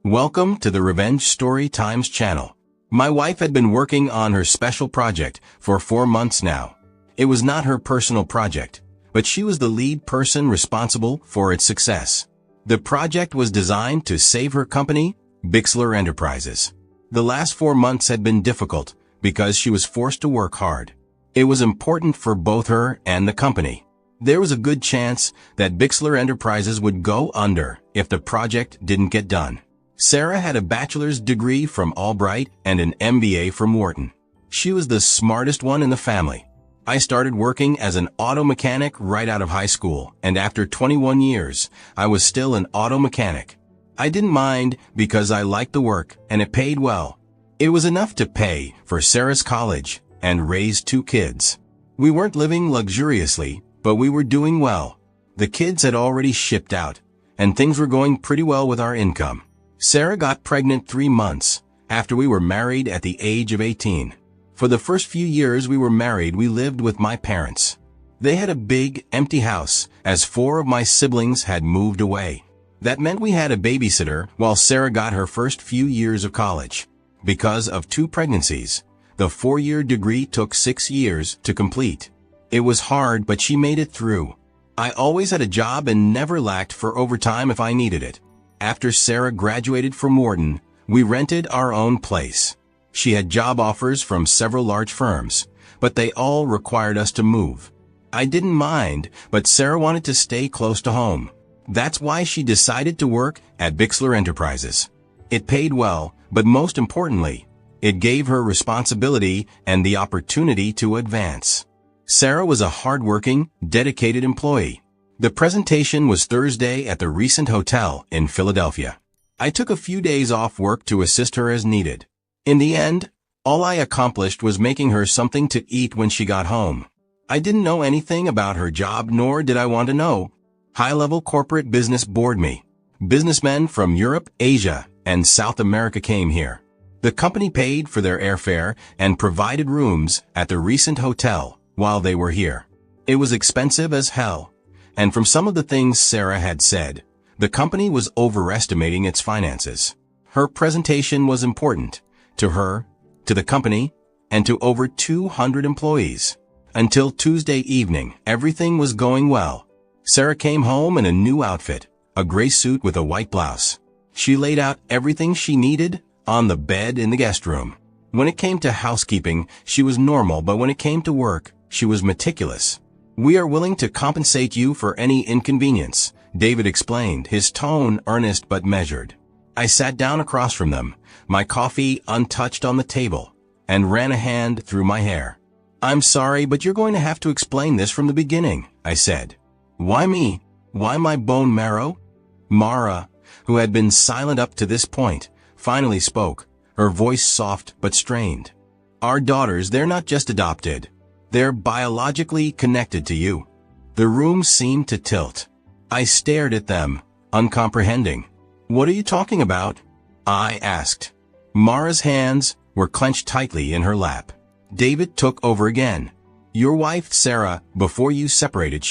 Welcome to the Revenge Story Times channel. My wife had been working on her special project for 4 months now. It was not her personal project, but she was the lead person responsible for its success. The project was designed to save her company, Bixler Enterprises. The last 4 months had been difficult because she was forced to work hard. It was important for both her and the company. There was a good chance that Bixler Enterprises would go under if the project didn't get done. Sarah had a bachelor's degree from Albright and an MBA from Wharton. She was the smartest one in the family. I started working as an auto mechanic right out of high school, and after 21 years, I was still an auto mechanic. I didn't mind because I liked the work and it paid well. It was enough to pay for Sarah's college and raise 2 kids. We weren't living luxuriously, but we were doing well. The kids had already shipped out, and things were going pretty well with our income. Sarah got pregnant 3 months after we were married at the age of 18. For the first few years we were married, we lived with my parents. They had a big, empty house, as 4 of my siblings had moved away. That meant we had a babysitter while Sarah got her first few years of college. Because of 2 pregnancies, the 4-year degree took 6 years to complete. It was hard, but she made it through. I always had a job and never lacked for overtime if I needed it. After Sarah graduated from Wharton, we rented our own place. She had job offers from several large firms, but they all required us to move. I didn't mind, but Sarah wanted to stay close to home. That's why she decided to work at Bixler Enterprises. It paid well, but most importantly, it gave her responsibility and the opportunity to advance. Sarah was a hardworking, dedicated employee. The presentation was Thursday at the Recent Hotel in Philadelphia. I took a few days off work to assist her as needed. In the end, all I accomplished was making her something to eat when she got home. I didn't know anything about her job, nor did I want to know. High-level corporate business bored me. Businessmen from Europe, Asia, and South America came here. The company paid for their airfare and provided rooms at the Recent Hotel while they were here. It was expensive as hell. And from some of the things Sarah had said, the company was overestimating its finances. Her presentation was important to her, to the company, and to over 200 employees. Until Tuesday evening, everything was going well. Sarah came home in a new outfit, a gray suit with a white blouse. She laid out everything she needed on the bed in the guest room. When it came to housekeeping, she was normal, but when it came to work, she was meticulous. "We are willing to compensate you for any inconvenience," David explained, his tone earnest but measured. I sat down across from them, my coffee untouched on the table, and ran a hand through my hair. "I'm sorry, but you're going to have to explain this from the beginning," I said. "Why me? Why my bone marrow?" Mara, who had been silent up to this point, finally spoke, her voice soft but strained. "Our daughters, they're not just adopted. They're biologically connected to you." The room seemed to tilt. I stared at them, uncomprehending. "What are you talking about?" I asked. Mara's hands were clenched tightly in her lap. David took over again. "Your wife, Sarah, before you separated,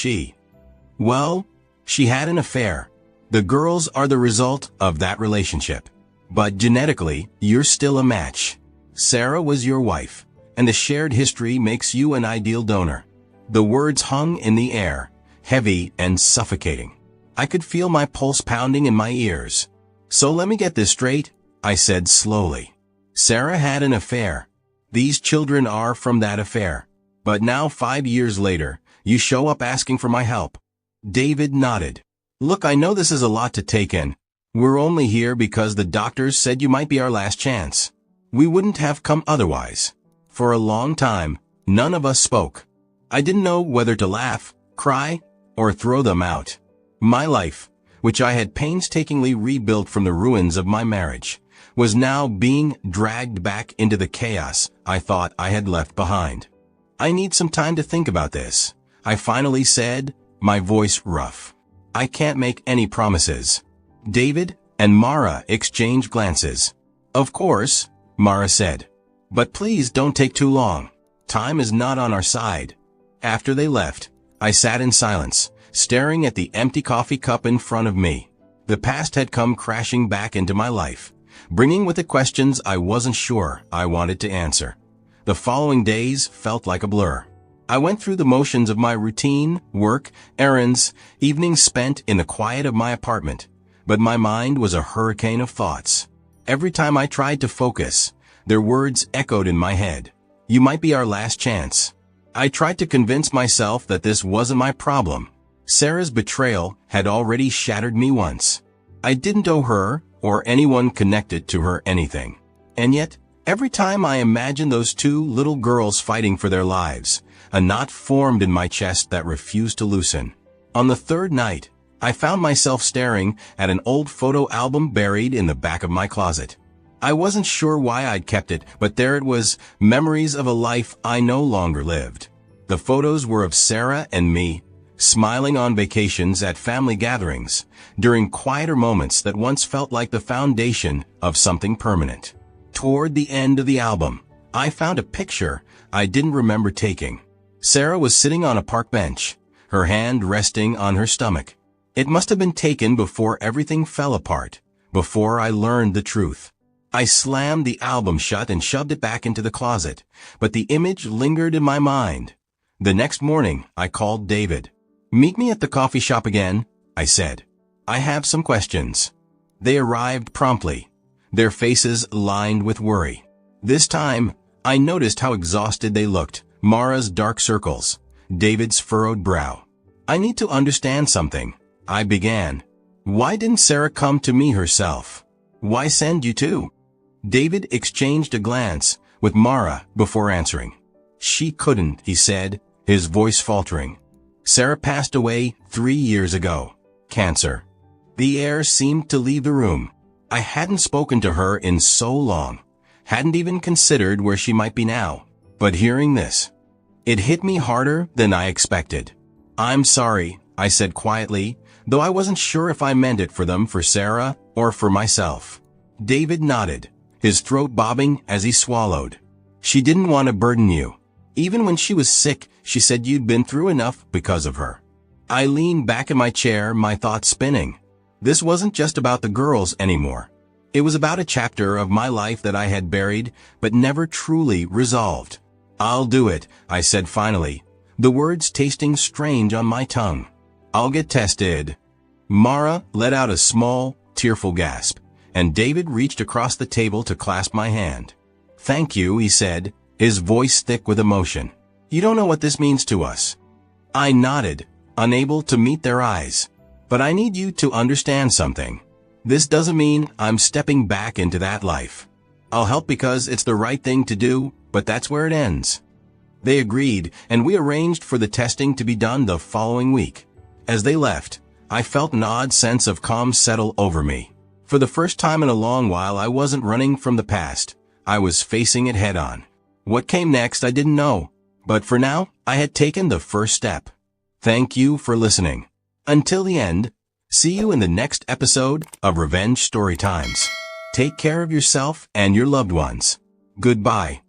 well, she had an affair. The girls are the result of that relationship. But genetically, you're still a match. Sarah was your wife, and the shared history makes you an ideal donor." The words hung in the air, heavy and suffocating. I could feel my pulse pounding in my ears. "So let me get this straight," I said slowly. "Sarah had an affair. These children are from that affair. But now 5 years later, you show up asking for my help." David nodded. "Look, I know this is a lot to take in. We're only here because the doctors said you might be our last chance. We wouldn't have come otherwise." For a long time, none of us spoke. I didn't know whether to laugh, cry, or throw them out. My life, which I had painstakingly rebuilt from the ruins of my marriage, was now being dragged back into the chaos I thought I had left behind. "I need some time to think about this," I finally said, my voice rough. "I can't make any promises." David and Mara exchanged glances. "Of course," Mara said. "But please don't take too long. Time is not on our side." After they left, I sat in silence, staring at the empty coffee cup in front of me. The past had come crashing back into my life, bringing with it questions I wasn't sure I wanted to answer. The following days felt like a blur. I went through the motions of my routine, work, errands, evenings spent in the quiet of my apartment, but my mind was a hurricane of thoughts. Every time I tried to focus, their words echoed in my head. You might be our last chance. I tried to convince myself that this wasn't my problem. Sarah's betrayal had already shattered me once. I didn't owe her or anyone connected to her anything. And yet, every time I imagined those two little girls fighting for their lives, a knot formed in my chest that refused to loosen. On the third night, I found myself staring at an old photo album buried in the back of my closet. I wasn't sure why I'd kept it, but there it was, memories of a life I no longer lived. The photos were of Sarah and me, smiling on vacations at family gatherings, during quieter moments that once felt like the foundation of something permanent. Toward the end of the album, I found a picture I didn't remember taking. Sarah was sitting on a park bench, her hand resting on her stomach. It must have been taken before everything fell apart, before I learned the truth. I slammed the album shut and shoved it back into the closet, but the image lingered in my mind. The next morning, I called David. "Meet me at the coffee shop again," I said. "I have some questions." They arrived promptly, their faces lined with worry. This time, I noticed how exhausted they looked, Mara's dark circles, David's furrowed brow. "I need to understand something," I began. "Why didn't Sarah come to me herself? Why send you two?" David exchanged a glance with Mara before answering. "She couldn't," he said, his voice faltering. "Sarah passed away 3 years ago. Cancer." The air seemed to leave the room. I hadn't spoken to her in so long, hadn't even considered where she might be now. But hearing this, it hit me harder than I expected. "I'm sorry," I said quietly, though I wasn't sure if I meant it for them, for Sarah, or for myself. David nodded, his throat bobbing as he swallowed. "She didn't want to burden you. Even when she was sick, she said you'd been through enough because of her." I leaned back in my chair, my thoughts spinning. This wasn't just about the girls anymore. It was about a chapter of my life that I had buried, but never truly resolved. "I'll do it," I said finally, the words tasting strange on my tongue. "I'll get tested." Mara let out a small, tearful gasp, and David reached across the table to clasp my hand. "Thank you," he said, his voice thick with emotion. "You don't know what this means to us." I nodded, unable to meet their eyes. "But I need you to understand something. This doesn't mean I'm stepping back into that life. I'll help because it's the right thing to do, but that's where it ends." They agreed, and we arranged for the testing to be done the following week. As they left, I felt an odd sense of calm settle over me. For the first time in a long while, I wasn't running from the past. I was facing it head-on. What came next, I didn't know. But for now, I had taken the first step. Thank you for listening. Until the end, see you in the next episode of Revenge Story Times. Take care of yourself and your loved ones. Goodbye.